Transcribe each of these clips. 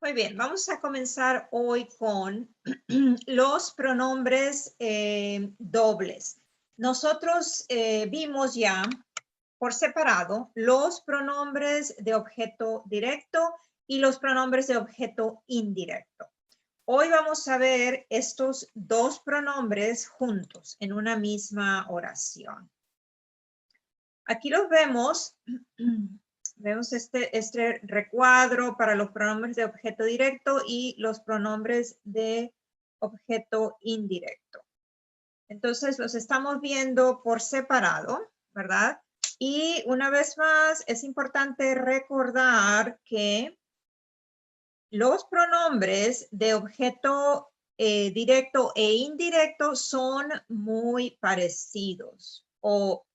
Muy bien, vamos a comenzar hoy con los pronombres dobles. Nosotros vimos ya por separado los pronombres de objeto directo y los pronombres de objeto indirecto. Hoy vamos a ver estos dos pronombres juntos en una misma oración. Aquí los vemos. Vemos este recuadro para los pronombres de objeto directo y los pronombres de objeto indirecto. Entonces los estamos viendo por separado, ¿verdad? Y una vez más es importante recordar que los pronombres de objeto directo e indirecto son muy parecidos, o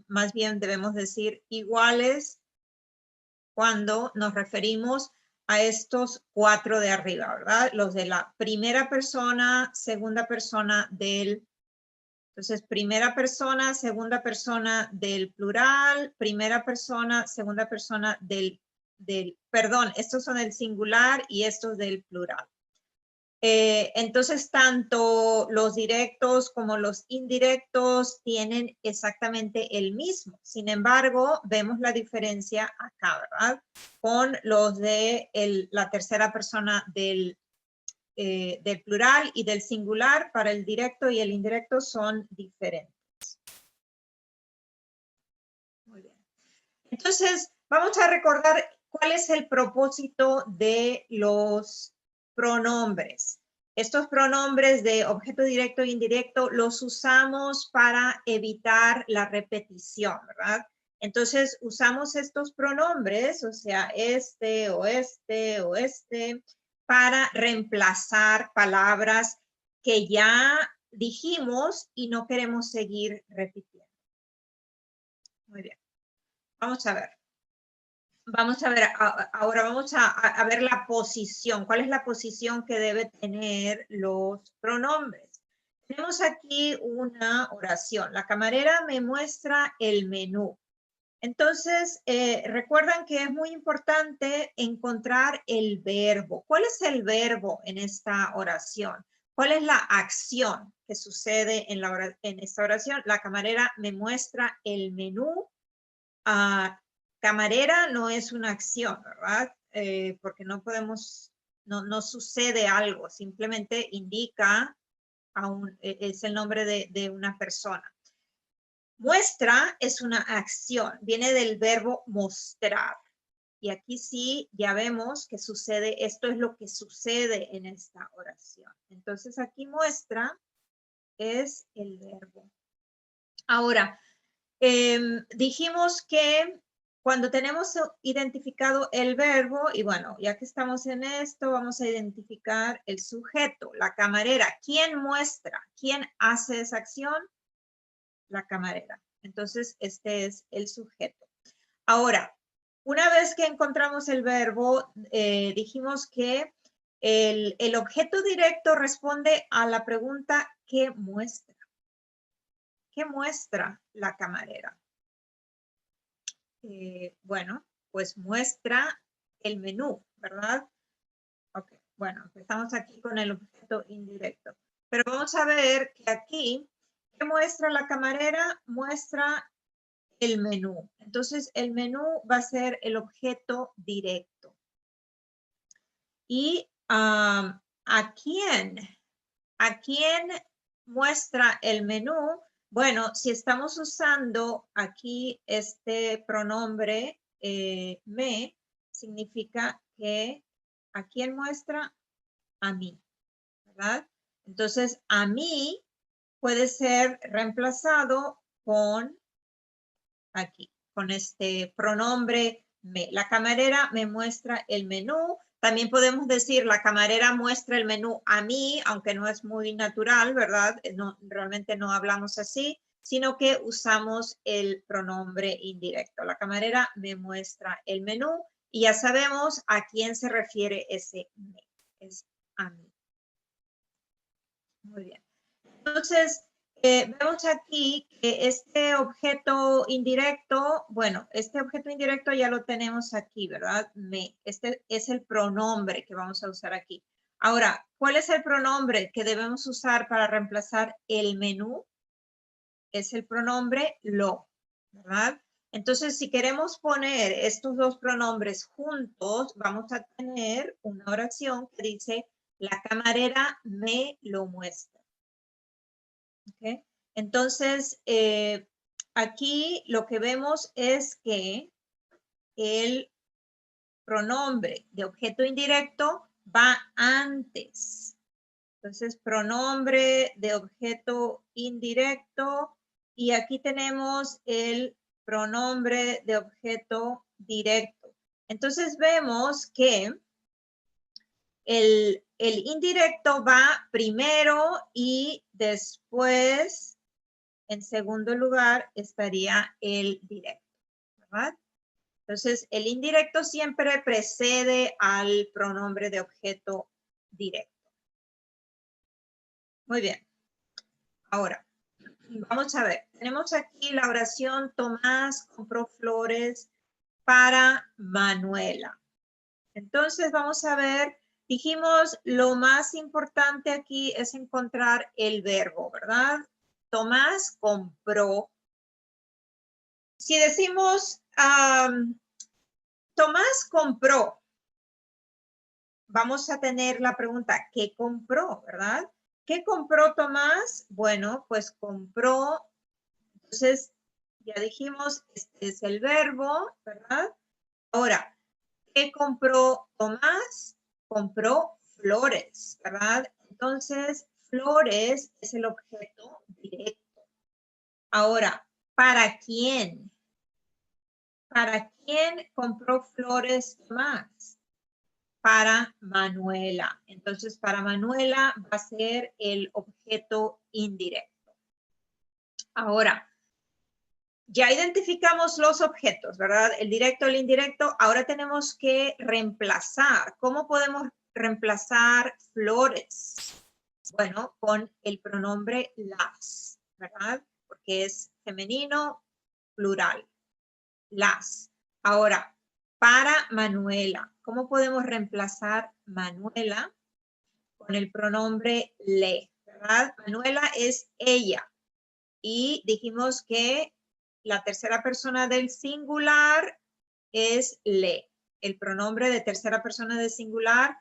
más bien debemos decir iguales, cuando nos referimos a estos cuatro de arriba, ¿verdad? Los de la primera persona, segunda persona del... Entonces, primera persona, segunda persona del plural, primera persona, segunda persona perdón, estos son el singular y estos del plural. Entonces, tanto los directos como los indirectos tienen exactamente el mismo. Sin embargo, vemos la diferencia acá, ¿verdad? Con los de la tercera persona del plural y del singular, para el directo y el indirecto son diferentes. Muy bien. Entonces, vamos a recordar cuál es el propósito de los pronombres. Estos pronombres de objeto directo e indirecto los usamos para evitar la repetición, ¿verdad? Entonces, usamos estos pronombres, o sea, este o este o este, para reemplazar palabras que ya dijimos y no queremos seguir repitiendo. Muy bien. Vamos a ver. Vamos a ver, ahora vamos a ver la posición. ¿Cuál es la posición que debe tener los pronombres? Tenemos aquí una oración. La camarera me muestra el menú. Entonces, recuerdan que es muy importante encontrar el verbo. ¿Cuál es el verbo en esta oración? ¿Cuál es la acción que sucede en esta oración? La camarera me muestra el menú. Camarera no es una acción, ¿verdad? Porque no podemos, no sucede algo, simplemente indica, es el nombre de una persona. Muestra es una acción, viene del verbo mostrar. Y aquí sí, ya vemos que sucede, esto es lo que sucede en esta oración. Entonces aquí muestra es el verbo. Ahora, dijimos que cuando tenemos identificado el verbo, y bueno, ya que estamos en esto, vamos a identificar el sujeto, la camarera. ¿Quién muestra? ¿Quién hace esa acción? La camarera. Entonces, este es el sujeto. Ahora, una vez que encontramos el verbo, dijimos que el objeto directo responde a la pregunta ¿qué muestra? ¿Qué muestra la camarera? Bueno, pues muestra el menú, ¿verdad? Ok, bueno, empezamos aquí con el objeto indirecto. Pero vamos a ver que aquí, ¿qué muestra la camarera? Muestra el menú. Entonces, el menú va a ser el objeto directo. ¿Y a quién? ¿A quién muestra el menú? Bueno, si estamos usando aquí este pronombre me, significa que ¿a quién muestra? A mí, ¿verdad? Entonces, a mí puede ser reemplazado con aquí, con este pronombre me. La camarera me muestra el menú. También podemos decir la camarera muestra el menú a mí, aunque no es muy natural, ¿verdad? No, realmente no hablamos así, sino que usamos el pronombre indirecto. La camarera me muestra el menú y ya sabemos a quién se refiere ese me. Es a mí. Muy bien. Entonces, vemos aquí que este objeto indirecto, bueno, este objeto indirecto ya lo tenemos aquí, ¿verdad? Me. Este es el pronombre que vamos a usar aquí. Ahora, ¿cuál es el pronombre que debemos usar para reemplazar el menú? Es el pronombre lo, ¿verdad? Entonces, si queremos poner estos dos pronombres juntos, vamos a tener una oración que dice, la camarera me lo muestra. ¿Okay? Entonces, aquí lo que vemos es que el pronombre de objeto indirecto va antes. Entonces, pronombre de objeto indirecto y aquí tenemos el pronombre de objeto directo. Entonces, vemos que el indirecto va primero y después, en segundo lugar, estaría el directo, ¿verdad? Entonces, el indirecto siempre precede al pronombre de objeto directo. Muy bien. Ahora, vamos a ver. Tenemos aquí la oración Tomás compró flores para Manuela. Entonces, vamos a ver. Dijimos, lo más importante aquí es encontrar el verbo, ¿verdad? Tomás compró. Si decimos, Tomás compró, vamos a tener la pregunta, ¿qué compró, verdad? ¿Qué compró Tomás? Bueno, pues compró, entonces ya dijimos, este es el verbo, ¿verdad? Ahora, ¿qué compró Tomás? Compró flores, ¿verdad? Entonces, flores es el objeto directo. Ahora, ¿para quién? ¿Para quién compró flores Tomás? Para Manuela. Entonces, para Manuela va a ser el objeto indirecto. Ahora, ya identificamos los objetos, ¿verdad? El directo, el indirecto. Ahora tenemos que reemplazar. ¿Cómo podemos reemplazar flores? Bueno, con el pronombre las, ¿verdad? Porque es femenino, plural. Las. Ahora, para Manuela, ¿cómo podemos reemplazar Manuela? Con el pronombre le, ¿verdad? Manuela es ella. Y dijimos que la tercera persona del singular es le. El pronombre de tercera persona del singular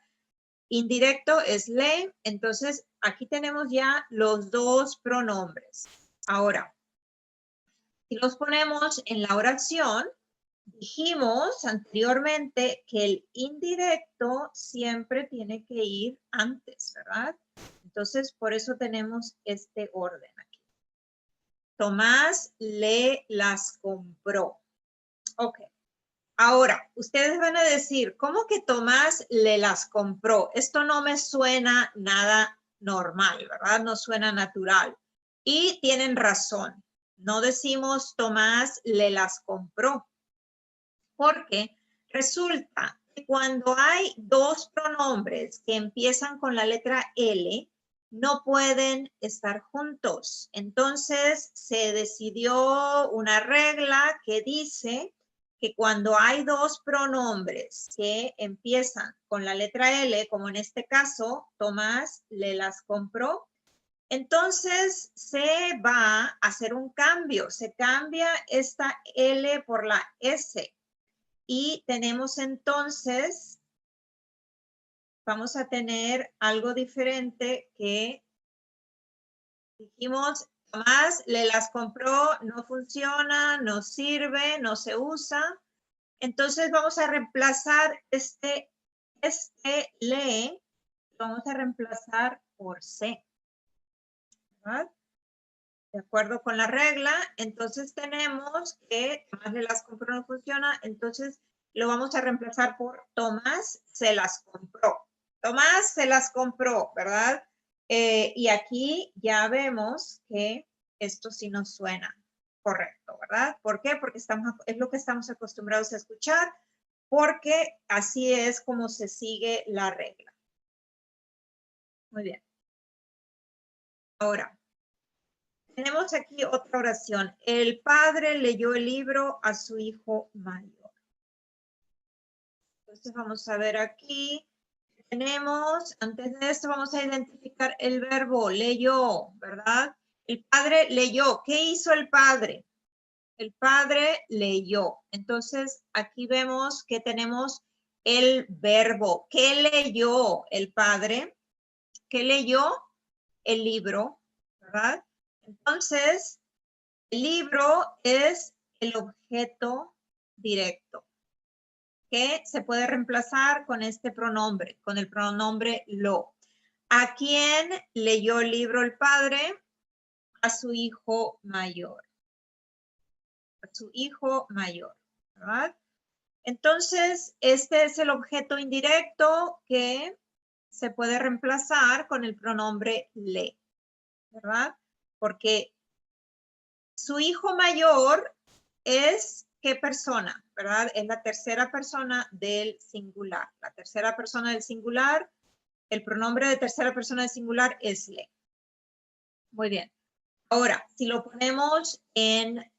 indirecto es le. Entonces, aquí tenemos ya los dos pronombres. Ahora, si los ponemos en la oración, dijimos anteriormente que el indirecto siempre tiene que ir antes, ¿verdad? Entonces, por eso tenemos este orden aquí. Tomás le las compró. Ok. Ahora, ustedes van a decir, ¿cómo que Tomás le las compró? Esto no me suena nada normal, ¿verdad? No suena natural. Y tienen razón. No decimos Tomás le las compró. Porque resulta que cuando hay dos pronombres que empiezan con la letra L, no pueden estar juntos. Entonces se decidió una regla que dice que cuando hay dos pronombres que empiezan con la letra L, como en este caso, Tomás le las compró, entonces se va a hacer un cambio. Se cambia esta L por la S. Y tenemos entonces, vamos a tener algo diferente que dijimos, Tomás le las compró, no funciona, no sirve, no se usa. Entonces vamos a reemplazar este le, vamos a reemplazar por se, ¿verdad? De acuerdo con la regla, entonces tenemos que Tomás le las compró, no funciona, entonces lo vamos a reemplazar por Tomás se las compró. Tomás se las compró, ¿verdad? Y aquí ya vemos que esto sí nos suena correcto, ¿verdad? ¿Por qué? Porque es lo que estamos acostumbrados a escuchar, porque así es como se sigue la regla. Muy bien. Ahora, tenemos aquí otra oración. El padre leyó el libro a su hijo mayor. Entonces vamos a ver aquí. Tenemos, antes de esto vamos a identificar el verbo leyó, ¿verdad? El padre leyó. ¿Qué hizo el padre? El padre leyó. Entonces aquí vemos que tenemos el verbo. ¿Qué leyó el padre? ¿Qué leyó? El libro, ¿verdad? Entonces, el libro es el objeto directo que se puede reemplazar con este pronombre, con el pronombre lo. ¿A quién leyó el libro el padre? A su hijo mayor. A su hijo mayor, ¿verdad? Entonces, este es el objeto indirecto que se puede reemplazar con el pronombre le, ¿verdad? Porque su hijo mayor es ¿qué persona? ¿Verdad? Es la tercera persona del singular. La tercera persona del singular, el pronombre de tercera persona del singular es le. Muy bien. Ahora, si lo ponemos en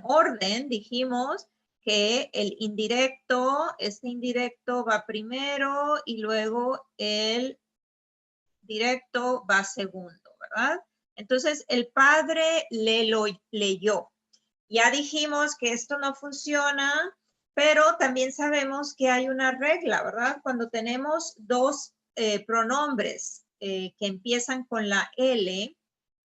orden, dijimos que el indirecto, este indirecto va primero y luego el directo va segundo, ¿verdad? Entonces, el padre leyó. Ya dijimos que esto no funciona, pero también sabemos que hay una regla, ¿verdad? Cuando tenemos dos pronombres que empiezan con la L,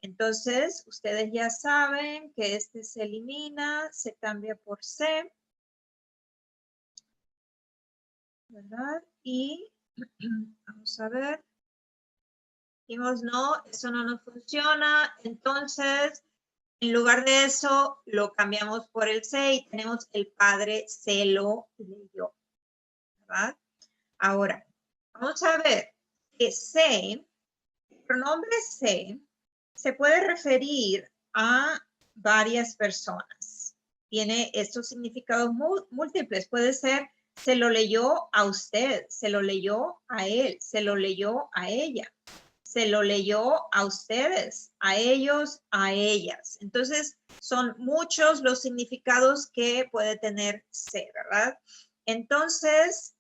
entonces ustedes ya saben que este se elimina, se cambia por C, ¿verdad? Y vamos a ver. Dijimos, no, eso no nos funciona, entonces en lugar de eso, lo cambiamos por el se y tenemos el padre se lo leyó, ¿verdad? Ahora, vamos a ver que se, el pronombre se puede referir a varias personas. Tiene estos significados múltiples. Puede ser, se lo leyó a usted, se lo leyó a él, se lo leyó a ella. Se lo leyó a ustedes, a ellos, a ellas. Entonces, son muchos los significados que puede tener se, ¿verdad? Entonces,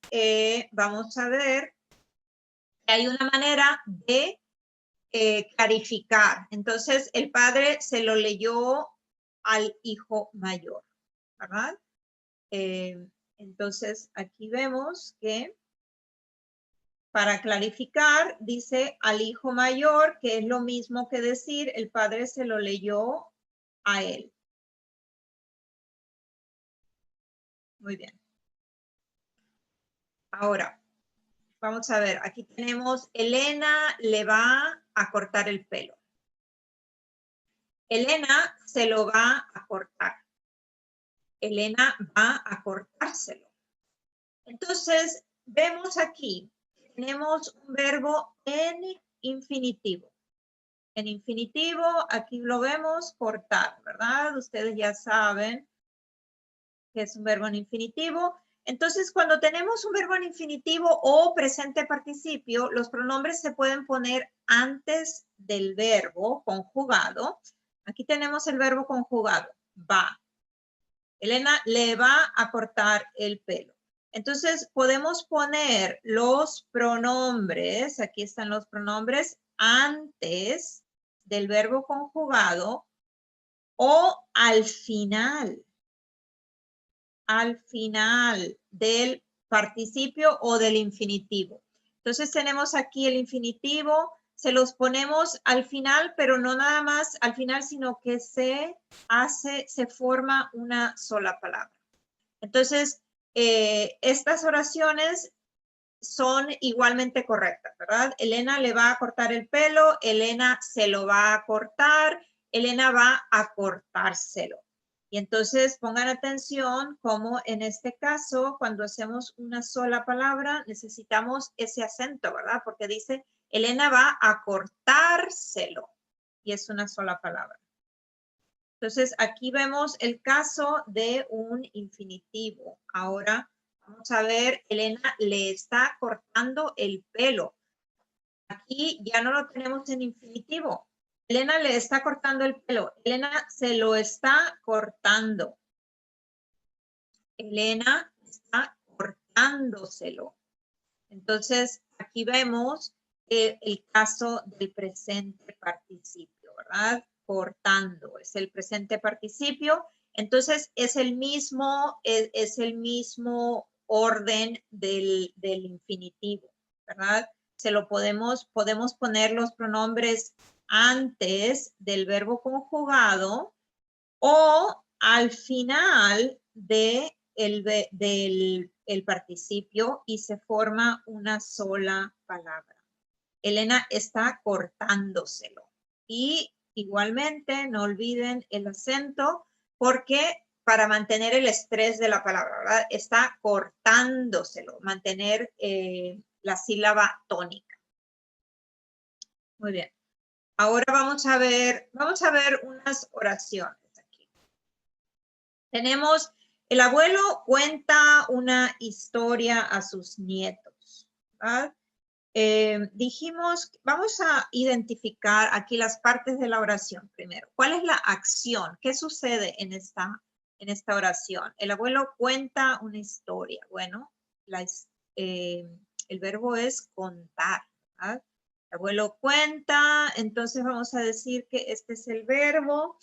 vamos a ver que hay una manera de clarificar. Entonces, el padre se lo leyó al hijo mayor, ¿verdad? Entonces, aquí vemos que para clarificar, dice al hijo mayor, que es lo mismo que decir el padre se lo leyó a él. Muy bien. Ahora, vamos a ver, aquí tenemos Elena le va a cortar el pelo. Elena se lo va a cortar. Elena va a cortárselo. Entonces, vemos aquí, tenemos un verbo en infinitivo. En infinitivo, aquí lo vemos, cortar, ¿verdad? Ustedes ya saben que es un verbo en infinitivo. Entonces, cuando tenemos un verbo en infinitivo o presente participio, los pronombres se pueden poner antes del verbo conjugado. Aquí tenemos el verbo conjugado, va. Elena le va a cortar el pelo. Entonces, podemos poner los pronombres, aquí están los pronombres, antes del verbo conjugado o al final del participio o del infinitivo. Entonces tenemos aquí el infinitivo, se los ponemos al final, pero no nada más al final, sino que se forma una sola palabra. Entonces, estas oraciones son igualmente correctas, ¿verdad? Elena le va a cortar el pelo, Elena se lo va a cortar, Elena va a cortárselo. Y entonces pongan atención como en este caso, cuando hacemos una sola palabra, necesitamos ese acento, ¿verdad? Porque dice, Elena va a cortárselo. Y es una sola palabra. Entonces, aquí vemos el caso de un infinitivo. Ahora, vamos a ver, Elena le está cortando el pelo. Aquí ya no lo tenemos en infinitivo. Elena le está cortando el pelo. Elena se lo está cortando. Elena está cortándoselo. Entonces, aquí vemos el caso del presente participio, ¿verdad? Cortando, es el presente participio. Entonces, es el mismo orden del infinitivo, ¿verdad? Podemos poner los pronombres antes del verbo conjugado o al final del participio y se forma una sola palabra. Elena está cortándoselo. Y igualmente no olviden el acento porque para mantener el estrés de la palabra, ¿verdad? Está cortándoselo, mantener la sílaba tónica. Muy bien. Ahora vamos a ver unas oraciones aquí. Tenemos, el abuelo cuenta una historia a sus nietos, ¿verdad? Dijimos, vamos a identificar aquí las partes de la oración primero. ¿Cuál es la acción? ¿Qué sucede en esta oración? El abuelo cuenta una historia. Bueno, el verbo es contar, ¿verdad? El abuelo cuenta, entonces vamos a decir que este es el verbo.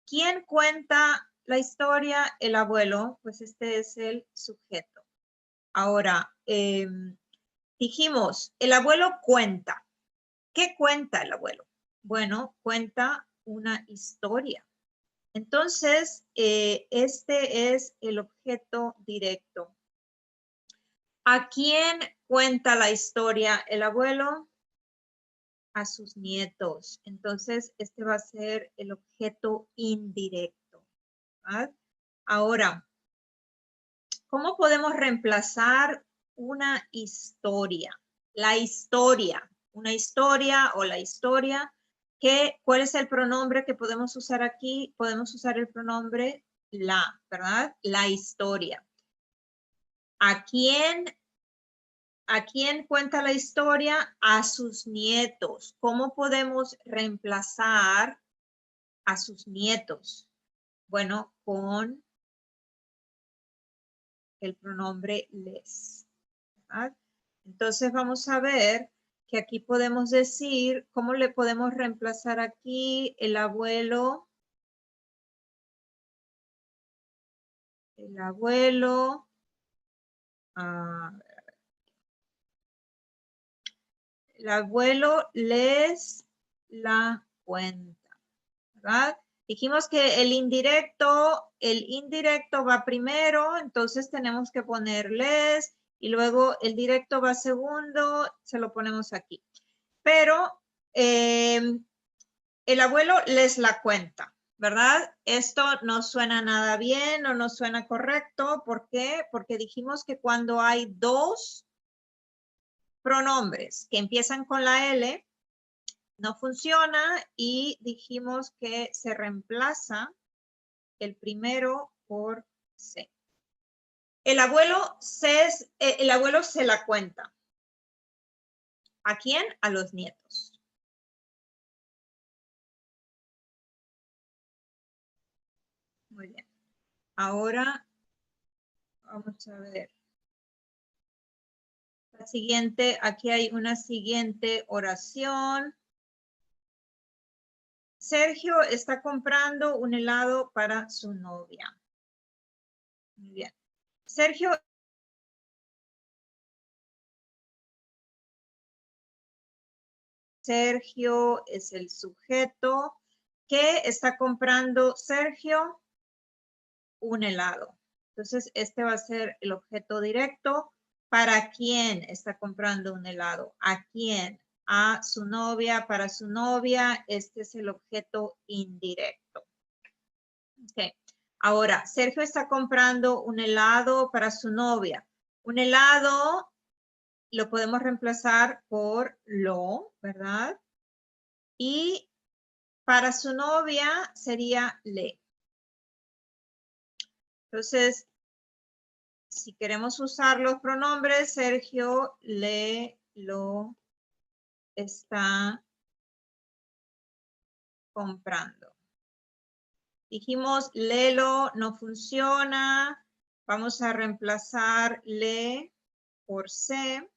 ¿Quién cuenta la historia? El abuelo, pues este es el sujeto. Ahora, dijimos, el abuelo cuenta. ¿Qué cuenta el abuelo? Bueno, cuenta una historia. Entonces, este es el objeto directo. ¿A quién cuenta la historia el abuelo? A sus nietos. Entonces, este va a ser el objeto indirecto, ¿verdad? Ahora, ¿cómo podemos reemplazar una historia? La historia, una historia o la historia. ¿Cuál es el pronombre que podemos usar aquí? Podemos usar el pronombre la, ¿verdad? La historia. ¿A quién cuenta la historia? A sus nietos. ¿Cómo podemos reemplazar a sus nietos? Bueno, con el pronombre les, ¿verdad? Entonces vamos a ver que aquí podemos decir, ¿cómo le podemos reemplazar aquí el abuelo? El abuelo, el abuelo les la cuenta, ¿verdad? Dijimos que el indirecto va primero, entonces tenemos que ponerles y luego el directo va segundo, se lo ponemos aquí. Pero el abuelo les la cuenta, ¿verdad? Esto no suena nada bien o no suena correcto. ¿Por qué? Porque dijimos que cuando hay dos pronombres que empiezan con la L, no funciona y dijimos que se reemplaza el primero por C. El abuelo se la cuenta. ¿A quién? A los nietos. Muy bien. Ahora vamos a ver. La siguiente, aquí hay una siguiente oración. Sergio está comprando un helado para su novia. Muy bien. Sergio es el sujeto. ¿Qué está comprando Sergio? Un helado. Entonces, este va a ser el objeto directo. ¿Para quién está comprando un helado? ¿A quién? A su novia, para su novia. Este es el objeto indirecto. Okay. Ahora, Sergio está comprando un helado para su novia. Un helado lo podemos reemplazar por lo, ¿verdad? Y para su novia sería le. Entonces, si queremos usar los pronombres, Sergio le, lo está comprando. Dijimos, léelo, no funciona. Vamos a reemplazar le por se.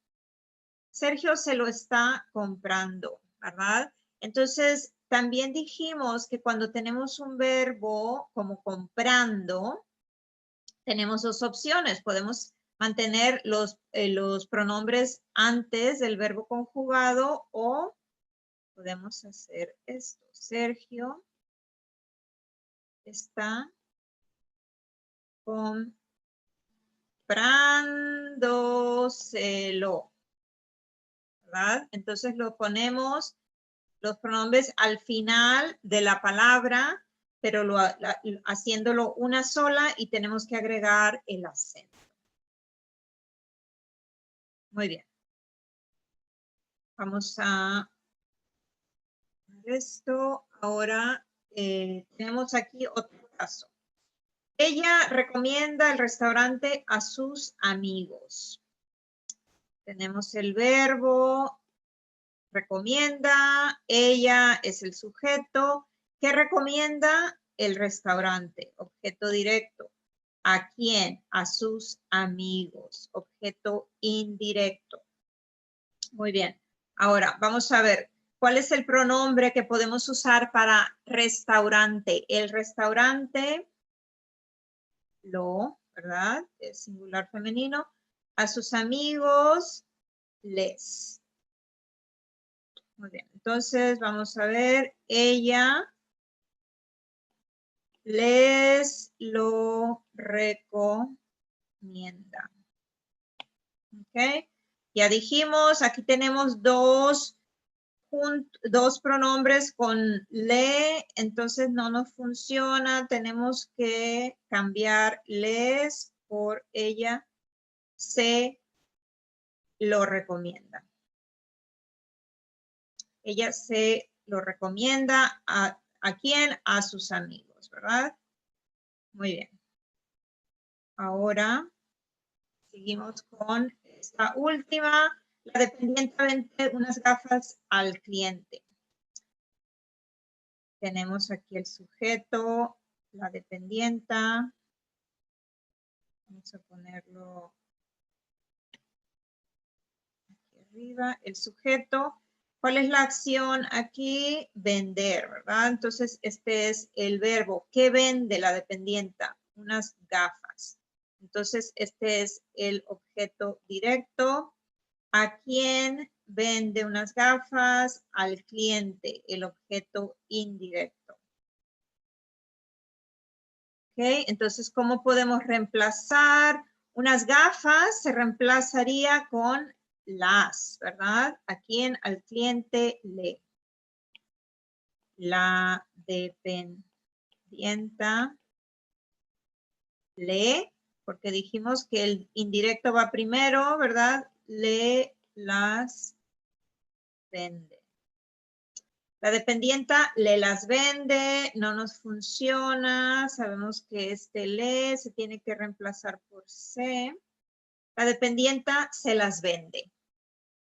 Sergio se lo está comprando, ¿verdad? Entonces, también dijimos que cuando tenemos un verbo como comprando, tenemos dos opciones. Podemos mantener los pronombres antes del verbo conjugado o podemos hacer esto. Sergio está comprándoselo, ¿verdad? Entonces lo ponemos los pronombres al final de la palabra, pero haciéndolo una sola y tenemos que agregar el acento. Muy bien. Vamos a ver esto. Ahora tenemos aquí otro caso. Ella recomienda el restaurante a sus amigos. Tenemos el verbo recomienda, ella es el sujeto. ¿Qué recomienda? El restaurante, objeto directo. ¿A quién? A sus amigos, objeto indirecto. Muy bien. Ahora, vamos a ver, ¿cuál es el pronombre que podemos usar para restaurante? El restaurante, lo, ¿verdad? Es singular femenino. A sus amigos, les. Muy bien, entonces vamos a ver, ella les lo recomienda. ¿Ok? Ya dijimos, aquí tenemos dos pronombres con le, entonces no nos funciona, tenemos que cambiar les por ella se lo recomienda. Ella se lo recomienda ¿a quién? A sus amigos, ¿verdad? Muy bien. Ahora seguimos con esta última. La dependiente vende unas gafas al cliente. Tenemos aquí el sujeto, la dependienta. Vamos a ponerlo aquí arriba. El sujeto. ¿Cuál es la acción aquí? Vender, ¿verdad? Entonces, este es el verbo. ¿Qué vende la dependienta? Unas gafas. Entonces, este es el objeto directo. ¿A quién vende unas gafas? Al cliente, el objeto indirecto. ¿Ok? Entonces, ¿cómo podemos reemplazar? Unas gafas se reemplazaría con las, ¿verdad? ¿A quién? Al cliente le. La dependienta le, porque dijimos que el indirecto va primero, ¿verdad? Le las vende. La dependienta le las vende, no nos funciona, sabemos que este le se tiene que reemplazar por se. La dependienta se las vende,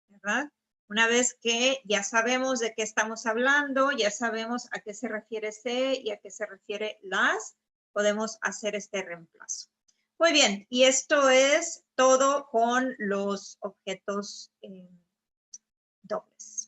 ¿verdad? Una vez que ya sabemos de qué estamos hablando, ya sabemos a qué se refiere se y a qué se refiere las, podemos hacer este reemplazo. Muy bien, y esto es todo con los objetos dobles.